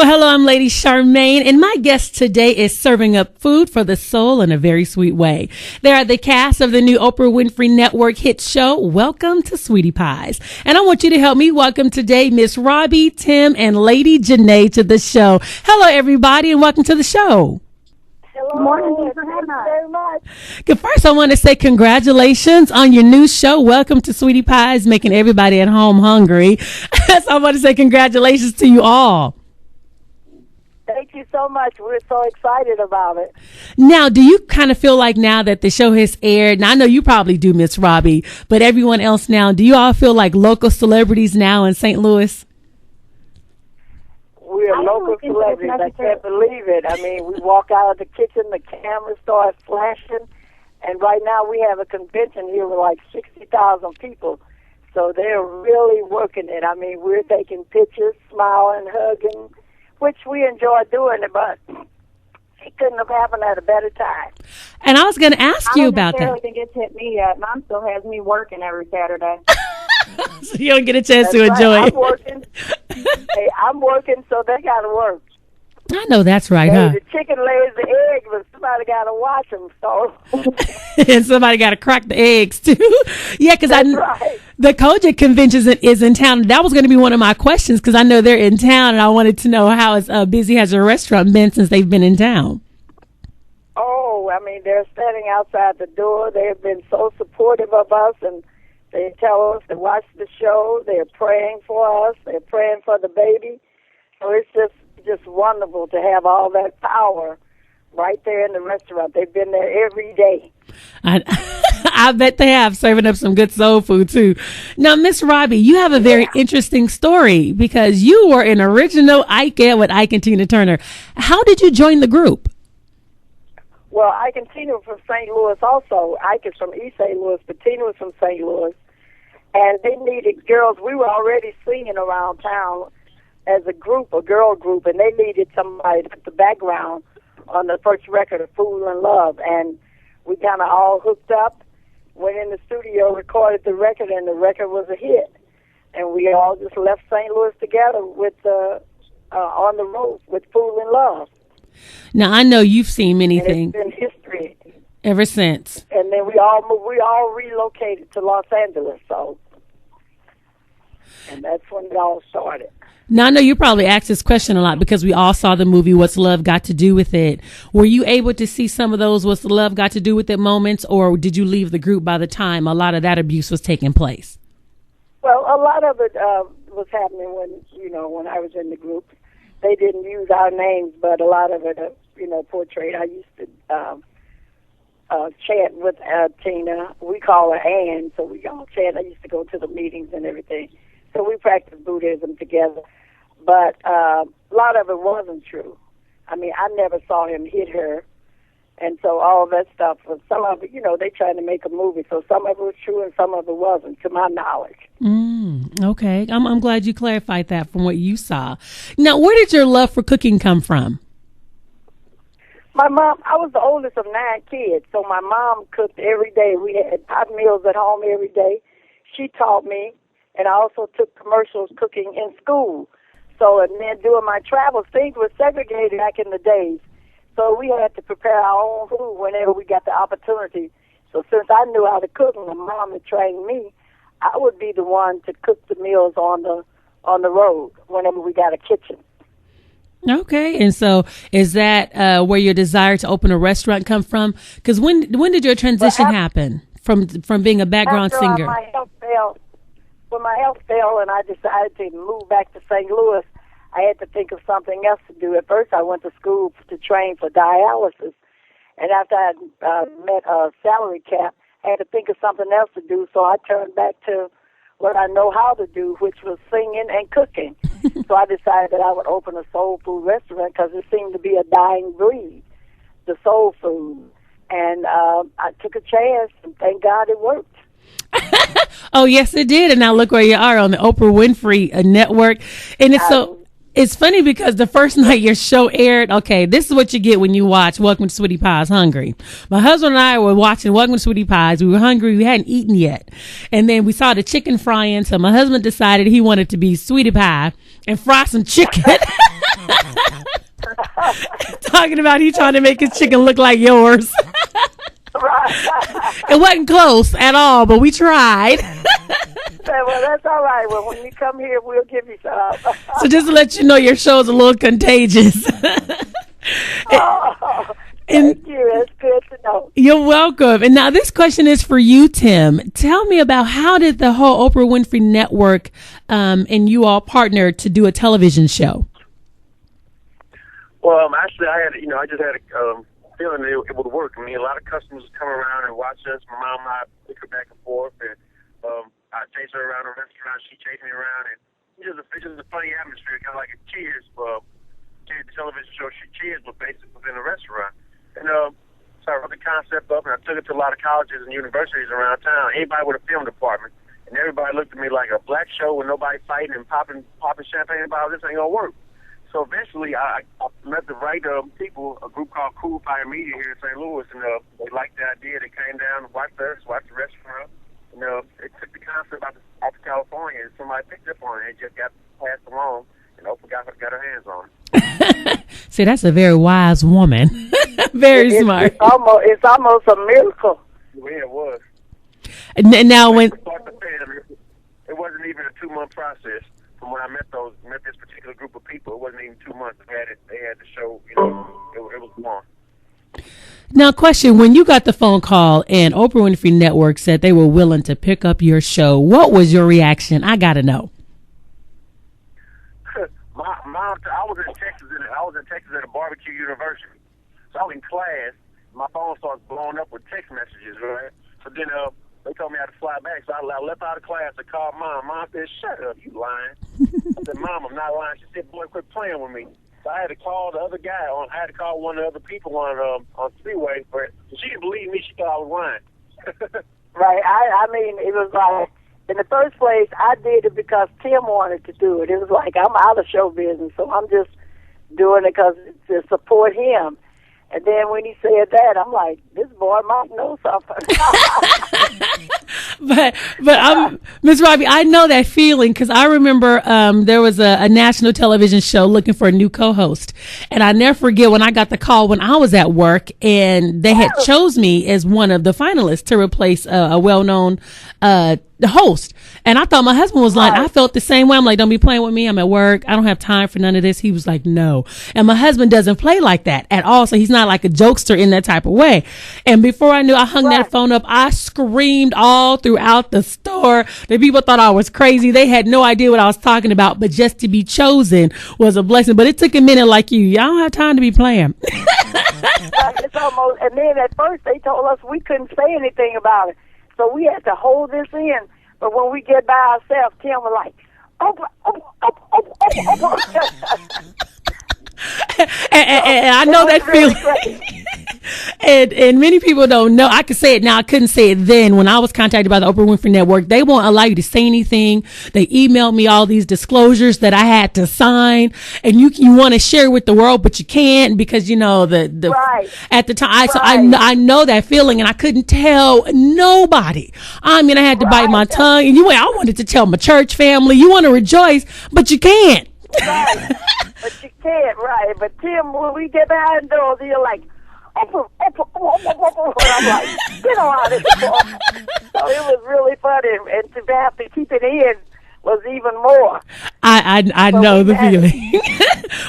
Well, hello, I'm Lady Charmaine, and my guest today is serving up food for the soul in a very sweet way. They are the cast of the new Oprah Winfrey Network hit show, Welcome to Sweetie Pies. And I want you to help me welcome today Miss Robbie, Tim, and Lady Jenae to the show. Hello, everybody, and welcome to the show. Good morning. Thank you very much. Good. First, I want to say congratulations on your new show, Welcome to Sweetie Pies, making everybody at home hungry. So I want to say congratulations to you all. Thank you so much. We're so excited about it. Now, do you kind of feel like now that the show has aired, and I know you probably do, Miss Robbie, but everyone else now, do you all feel like local celebrities now in St. Louis? We're local celebrities. I can't believe it. I mean, we walk out of the kitchen, the camera starts flashing, and right now we have a convention here with like 60,000 people. So they're really working it. I mean, we're taking pictures, smiling, hugging, which we enjoy doing it, but it couldn't have happened at a better time. And I was going to ask you about that. I don't think it's hit me yet. Mom still has me working every Saturday. So you don't get a chance That's to right. enjoy it. I'm working. Hey, I'm working, so they got to work. I know that's right, Hey, huh? the chicken lays the egg, but somebody got to watch them. So And somebody got to crack the eggs, too. Yeah, because right. the Kojak convention is in town. That was going to be one of my questions because I know they're in town, and I wanted to know how busy has your restaurant been since they've been in town. Oh, I mean, they're standing outside the door. They have been so supportive of us, and they tell us to watch the show. They're praying for us. They're praying for the baby. So it's just wonderful to have all that power right there in the restaurant. They've been there every day. I bet they have, serving up some good soul food, too. Now, Miss Robbie, you have a very interesting story because you were an original Ike with Ike and Tina Turner. How did you join the group? Well, Ike and Tina were from St. Louis also. Ike is from East St. Louis, but Tina was from St. Louis. And they needed girls. We were already singing around town as a group, a girl group, and they needed somebody to put the background on the first record of Fool in Love. And we kind of all hooked up, went in the studio, recorded the record, and the record was a hit. And we all just left St. Louis together with on the road with Fool in Love. Now, I know you've seen many things. It's been history. Ever since. And then we all moved, we all relocated to Los Angeles, so. And that's when it all started. Now, I know you probably asked this question a lot because we all saw the movie What's Love Got to Do with It. Were you able to see some of those What's Love Got to Do with It moments, or did you leave the group by the time a lot of that abuse was taking place? Well, a lot of it was happening when I was in the group. They didn't use our names, but a lot of it, portrayed. I used to chant with Tina. We call her Ann, so we all chant. I used to go to the meetings and everything. So we practiced Buddhism together. But a lot of it wasn't true. I mean, I never saw him hit her. And so all that stuff was, some of it, they tried to make a movie. So some of it was true and some of it wasn't, to my knowledge. Okay. I'm glad you clarified that from what you saw. Now, where did your love for cooking come from? My mom, I was the oldest of 9 kids, so my mom cooked every day. We had hot meals at home every day. She taught me, and I also took commercials cooking in school. So, and then doing my travels, things were segregated back in the days. So we had to prepare our own food whenever we got the opportunity. So since I knew how to cook and my mom had trained me, I would be the one to cook the meals on the road whenever we got a kitchen. Okay, and so is that where your desire to open a restaurant come from? Because when did your transition happen from being a background singer? My health failed. When my health failed and I decided to move back to St. Louis, I had to think of something else to do. At first, I went to school to train for dialysis, and after I met a salary cap, I had to think of something else to do. So I turned back to what I know how to do, which was singing and cooking. So I decided that I would open a soul food restaurant because it seemed to be a dying breed, the soul food. And I took a chance, and thank God it worked. Oh, yes, it did. And now look where you are on the Oprah Winfrey Network. And it's funny because the first night your show aired, okay, this is what you get when you watch Welcome to Sweetie Pies hungry. My husband and I were watching Welcome to Sweetie Pies. We were hungry. We hadn't eaten yet. And then we saw the chicken frying. So my husband decided he wanted to be Sweetie Pie and fry some chicken. Talking about he trying to make his chicken look like yours. Right. It wasn't close at all, but we tried. Well, that's all right. Well, when you come here, we'll give you some. So just to let you know, your show's a little contagious. Thank you. It's good to know. You're welcome. And now this question is for you, Tim. Tell me about how did the whole Oprah Winfrey Network and you all partner to do a television show? Well, actually, I just had a feeling it would work. I mean, a lot of customers come around and watch us. My mom and I pick her back and forth, and I chase her around the restaurant. She chased me around, and it's just a funny atmosphere, kind of like a Cheers, the television show Cheers, but basically within a restaurant. And so I wrote the concept up, and I took it to a lot of colleges and universities around town. Anybody with a film department, and everybody looked at me like a black show with nobody fighting and popping champagne bottles. This ain't gonna work. So eventually, I met the right people, a group called Cool Fire Media here in St. Louis, and they liked the idea. They came down and watched us, watched the restaurant. And they took the concept out to California, and somebody picked up on it. It just got passed along, and Oprah got her hands on it. See, that's a very wise woman. Very smart. It's almost a miracle. Yeah, it was. Now, when it wasn't even a 2-month process. From when I met this particular group of people, it wasn't even 2 months. They had the show, it was long. Now, question, when you got the phone call and Oprah Winfrey Network said they were willing to pick up your show, what was your reaction? I got to know. I was in Texas at a barbecue university. So I was in class. My phone starts blowing up with text messages, right? So then they told me I had to fly back. So I left out of class to call Mom. Mom said, "Shut up, you lying." I said, "Mom, I'm not lying." She said, "Boy, quit playing with me." So I had to call the other guy. I had to call one of the other people on Freeway, but she didn't believe me. She thought I was lying. Right. I mean, it was like, in the first place, I did it because Tim wanted to do it. It was like, I'm out of show business, so I'm just doing it because to support him. And then when he said that, I'm like, this boy might know something. But Miss Robbie, I know that feeling because I remember there was a national television show looking for a new co-host, and I never forget when I got the call when I was at work, and they had chose me as one of the finalists to replace a well-known host. And I thought my husband was like, I felt the same way. I'm like, don't be playing with me. I'm at work. I don't have time for none of this. He was like, no. And my husband doesn't play like that at all. So he's not like a jokester in that type of way. And before I knew, I hung that phone up. I screamed all throughout the store. The people thought I was crazy. They had no idea what I was talking about, but just to be chosen was a blessing. But it took a minute like you. Y'all don't have time to be playing. It's almost, and then at first they told us we couldn't say anything about it. So we had to hold this in. But when we get by ourselves, Tim was like, Oprah. And I know that feeling. And many people don't know. I can say it now. I couldn't say it then. When I was contacted by the Oprah Winfrey Network, they won't allow you to say anything. They emailed me all these disclosures that I had to sign, and you want to share with the world, but you can't because the right. At the time. So I know that feeling, and I couldn't tell nobody. I mean, I had to bite my tongue. And I wanted to tell my church family. You want to rejoice, but you can't. Right. But you can't, right? But Tim, when we get behind doors, you're like, Oprah. And I'm like, get on out of here. So it was really funny, and to have to keep it in was even more. I know the feeling.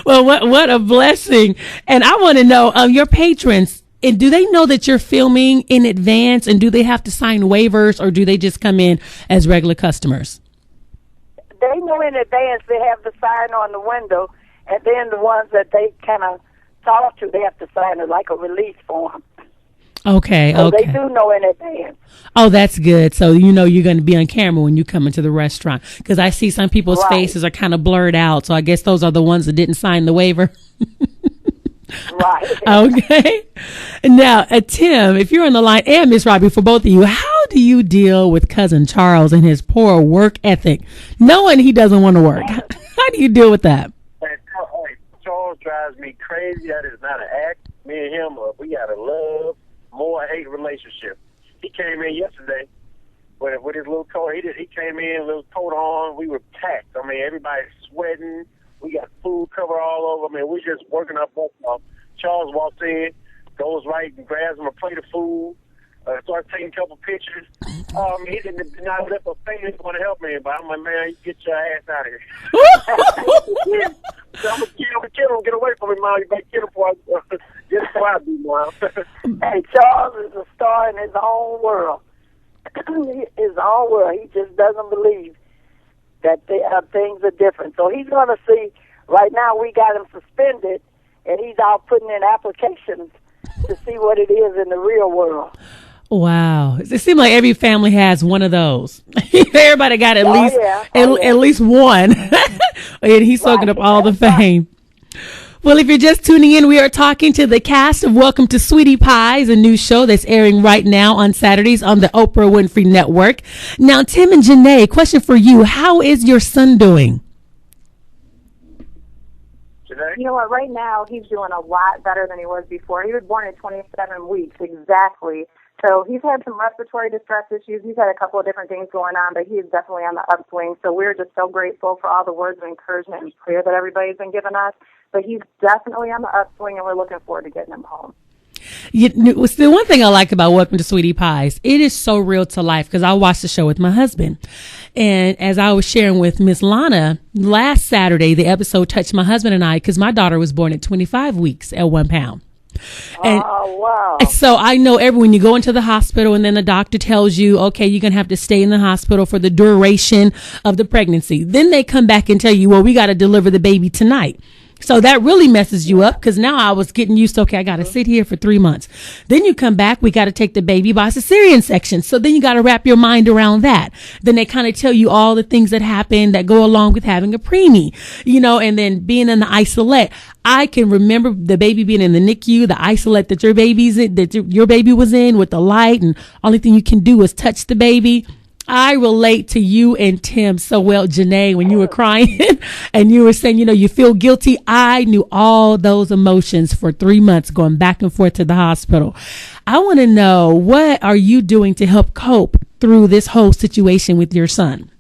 Well, what a blessing! And I want to know your patrons. And do they know that you're filming in advance? And do they have to sign waivers, or do they just come in as regular customers? They know in advance. They have the sign on the window, and then the ones that they kind of talk to, they have to sign it like a release form. Okay, so okay. They do know in advance. Oh, that's good. So you're going to be on camera when you come into the restaurant, because I see some people's faces are kind of blurred out. So I guess those are the ones that didn't sign the waiver. Right. Okay. Now, Tim, if you're on the line, and Miss Robbie, for both of you, how do you deal with cousin Charles and his poor work ethic, knowing he doesn't want to work? How do you deal with that? Charles drives me crazy. That is not an act. Me and him, we got a love, more hate relationship. He came in yesterday with his little coat. He came in, little coat on. We were packed. I mean, everybody's sweating. We got food covered all over. I mean, we're just working our butt off. Charles walks in, goes right and grabs him a plate of food, starts taking a couple pictures. He did not lift a finger to want to help me, but I'm like, man, you get your ass out of here. So I'm going to kill him. Get away from me, Mom. You better kill him before I do, Mom. Hey, Charles is a star in his own world. His own world. He just doesn't believe that things are different. So he's going to see, right now we got him suspended, and he's out putting in applications to see what it is in the real world. Wow. It seems like every family has one of those. Everybody got at least one. And he's soaking up all the fame. Well, if you're just tuning in, we are talking to the cast of Welcome to Sweetie Pies, a new show that's airing right now on Saturdays on the Oprah Winfrey Network. Now, Tim and Jenae, question for you. How is your son doing? Jenae? You know what? Right now, he's doing a lot better than he was before. He was born at 27 weeks, exactly. So he's had some respiratory distress issues. He's had a couple of different things going on, but he is definitely on the upswing. So we're just so grateful for all the words of encouragement and prayer that everybody's been giving us. But he's definitely on the upswing, and we're looking forward to getting him home. The one thing I like about Welcome to Sweetie Pies, it is so real to life because I watched the show with my husband. And as I was sharing with Miss Lana, last Saturday, the episode touched my husband and I because my daughter was born at 25 weeks at 1 pound. And oh, wow. So I know when you go into the hospital and then the doctor tells you, okay, you're going to have to stay in the hospital for the duration of the pregnancy. Then they come back and tell you, well, we got to deliver the baby tonight. So that really messes you up because now I was getting used to, okay, I got to sit here for 3 months. Then you come back, we got to take the baby by cesarean section. So then you got to wrap your mind around that. Then they kind of tell you all the things that happen that go along with having a preemie, and then being in the isolate. I can remember the baby being in the NICU, the isolate that your baby was in with the light, and only thing you can do is touch the baby. I relate to you and Tim so well, Jenae, when you were crying and you were saying, you feel guilty. I knew all those emotions for 3 months going back and forth to the hospital. I want to know, what are you doing to help cope through this whole situation with your son?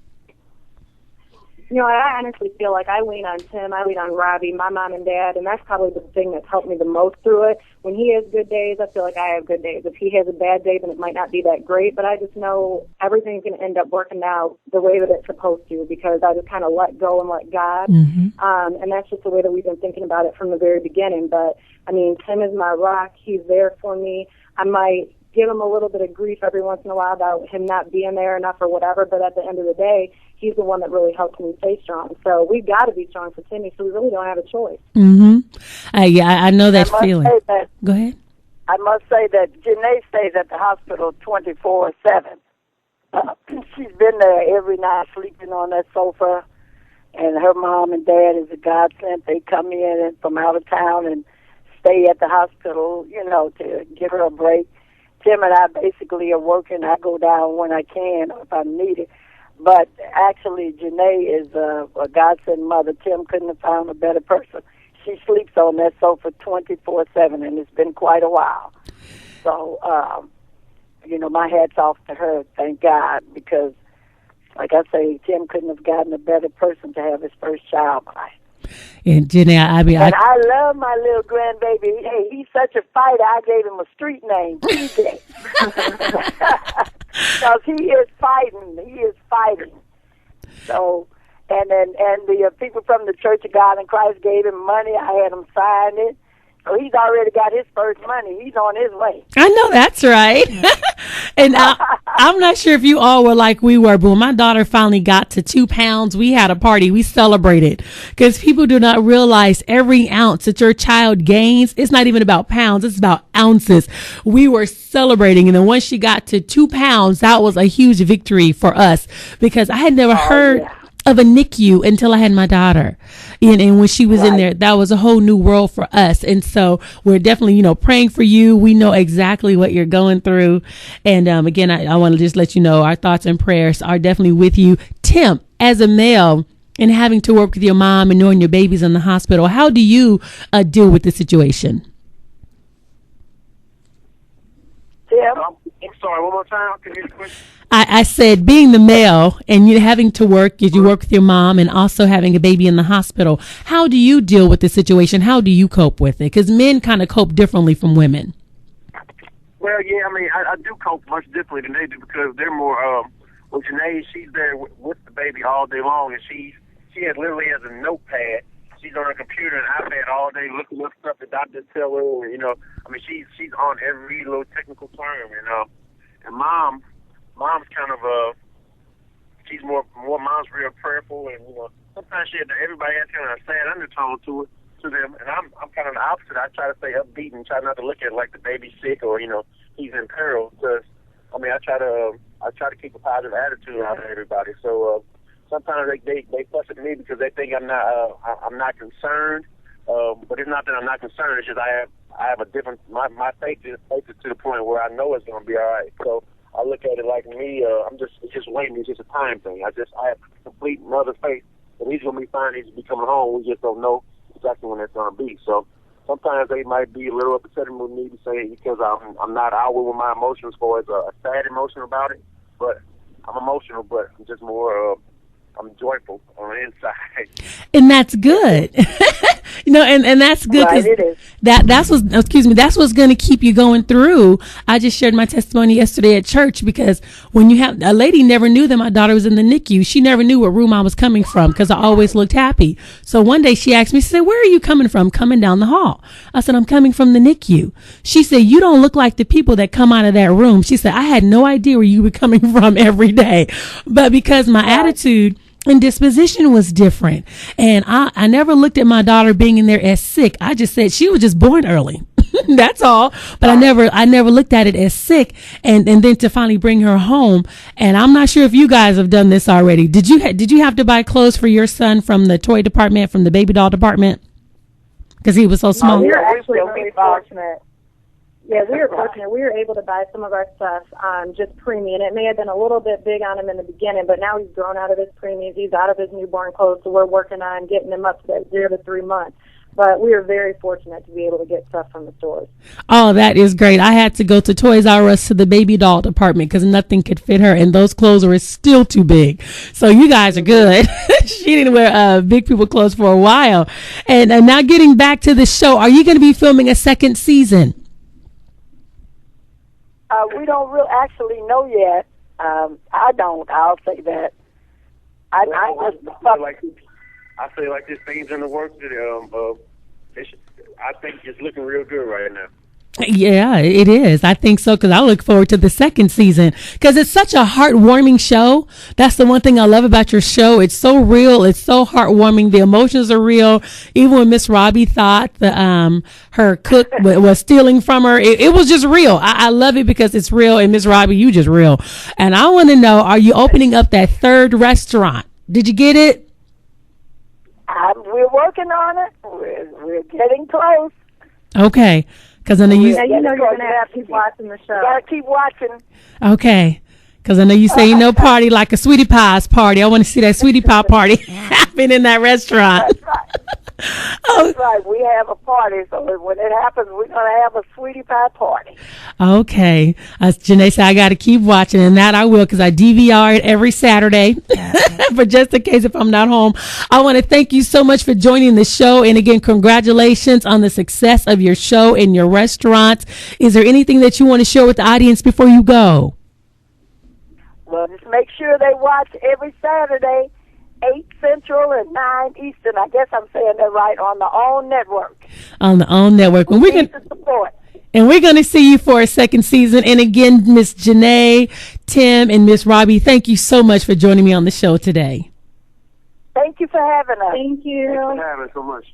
I honestly feel like I lean on Tim, I lean on Robbie, my mom and dad, and that's probably the thing that's helped me the most through it. When he has good days, I feel like I have good days. If he has a bad day, then it might not be that great, but I just know everything's going to end up working out the way that it's supposed to because I just kind of let go and let God. Mm-hmm. And that's just the way that we've been thinking about it from the very beginning. But, Tim is my rock. He's there for me. I might give him a little bit of grief every once in a while about him not being there enough or whatever, but at the end of the day, he's the one that really helps me stay strong. So we've got to be strong for Timmy, so we really don't have a choice. Mm-hmm. I know that feeling. Go ahead. I must say that Jenae stays at the hospital 24/7. She's been there every night sleeping on that sofa, and her mom and dad is a godsend. They come in from out of town and stay at the hospital, to give her a break. Tim and I basically are working. I go down when I can if I'm needed. But actually, Jenae is a godsend mother. Tim couldn't have found a better person. She sleeps on that sofa 24/7, and it's been quite a while. So, my hat's off to her, thank God, because, like I say, Tim couldn't have gotten a better person to have his first child by. And Jenae, I love my little grandbaby. Hey, he's such a fighter. I gave him a street name, TJ. Because he is fighting. So, and the people from the Church of God in Christ gave him money. I had him sign it. So he's already got his first money. He's on his way. I know that's right. And I'm not sure if you all were like we were, but when my daughter finally got to 2 pounds, we had a party. We celebrated because people do not realize every ounce that your child gains, it's not even about pounds. It's about ounces. We were celebrating. And then once she got to 2 pounds, that was a huge victory for us because I had never heard of a NICU until I had my daughter. And when she was in there, that was a whole new world for us. And so we're definitely, praying for you. We know exactly what you're going through. And again, I want to just let you know our thoughts and prayers are definitely with you. Tim, as a male and having to work with your mom and knowing your baby's in the hospital, how do you deal with the situation? Tim? I'm sorry, one more time. Can you hear the question? I said, being the male and you having to work as you work with your mom and also having a baby in the hospital, how do you deal with the situation? How do you cope with it? Because men kind of cope differently from women. Well, yeah, I mean, I do cope much differently than they do because they're more, with Jenae, she's there with the baby all day long, and she literally has a notepad. She's on her computer and iPad all day looking up stuff the doctors tell her, you know. I mean, she's on every little technical term, you know. And mom's kind of, she's more mom's real prayerful, and, you know, sometimes everybody has kind of a sad undertone to them, and I'm kind of the opposite. I try to stay upbeat and try not to look at it like the baby's sick or, you know, he's in peril, because, I mean, I try to keep a positive attitude out of everybody. So, sometimes they fuss at me because they think I'm not concerned, but it's not that I'm not concerned. It's just I have a different my faith is to the point where I know it's going to be all right. So I look at it like me. It's just waiting. It's just a time thing. I have complete mother faith that he's going to be fine. He's going to be coming home. We just don't know exactly when it's going to be. So sometimes they might be a little upset with me because I'm not out with my emotions for a sad emotion about it, but I'm emotional, but I'm just more. I'm joyful on the inside. And that's good. You know, and that's good. Right, it is. That's what's going to keep you going through. I just shared my testimony yesterday at church because when you have a lady never knew that my daughter was in the NICU. She never knew what room I was coming from because I always looked happy. So one day she asked me, she said, "Where are you coming from?" "Coming down the hall." I said, "I'm coming from the NICU." She said, "You don't look like the people that come out of that room." She said, "I had no idea where you were coming from every day." But because my attitude and disposition was different. And I never looked at my daughter being in there as sick. I just said she was just born early. That's all. But I never looked at it as sick. And then to finally bring her home. And I'm not sure if you guys have done this already. Did you have to buy clothes for your son from the toy department, from the baby doll department? Because he was so small. We were actually really fortunate. Yeah, we were fortunate. We were able to buy some of our stuff just preemie, and it may have been a little bit big on him in the beginning, but now he's grown out of his preemies. He's out of his newborn clothes, so we're working on getting him up to that 0 to 3 months. But we are very fortunate to be able to get stuff from the stores. Oh, that is great. I had to go to Toys R Us to the baby doll department because nothing could fit her, and those clothes were still too big. So you guys are good. She didn't wear big people clothes for a while. And now getting back to the show, are you going to be filming a second season? We don't really actually know yet. I don't. I'll say that. I feel like this thing's in the works. I think it's looking real good right now. Yeah, it is. I think so, because I look forward to the second season because it's such a heartwarming show. That's the one thing I love about your show. It's so real. It's so heartwarming. The emotions are real. Even when Miss Robbie thought her cook was stealing from her, it was just real. I love it because it's real. And Miss Robbie, you just real. And I want to know, are you opening up that third restaurant? Did you get it? We're working on it. We're getting close. Okay. Because I know you. Yeah, you know you're gonna have to keep watching the show. You gotta keep watching. Okay. Because I know you say party like a sweetie pie's party. I want to see that sweetie pie party happen in that restaurant. That's right. That's right. We have a party, so when it happens, we're gonna have a sweetie pie party. Okay. Jenae said I got to keep watching, and that I will because I DVR it every Saturday. But just in case if I'm not home, I want to thank you so much for joining the show. And again, congratulations on the success of your show and your restaurant. Is there anything that you want to share with the audience before you go? Well, just make sure they watch every Saturday, 8 Central and 9 Eastern. I guess I'm saying that right, on the OWN network. On the OWN network. We need the support. And we're going to see you for a second season. And again, Miss Jenae, Tim, and Miss Robbie, thank you so much for joining me on the show today. Thank you for having us. Thank you. Thanks for having us so much.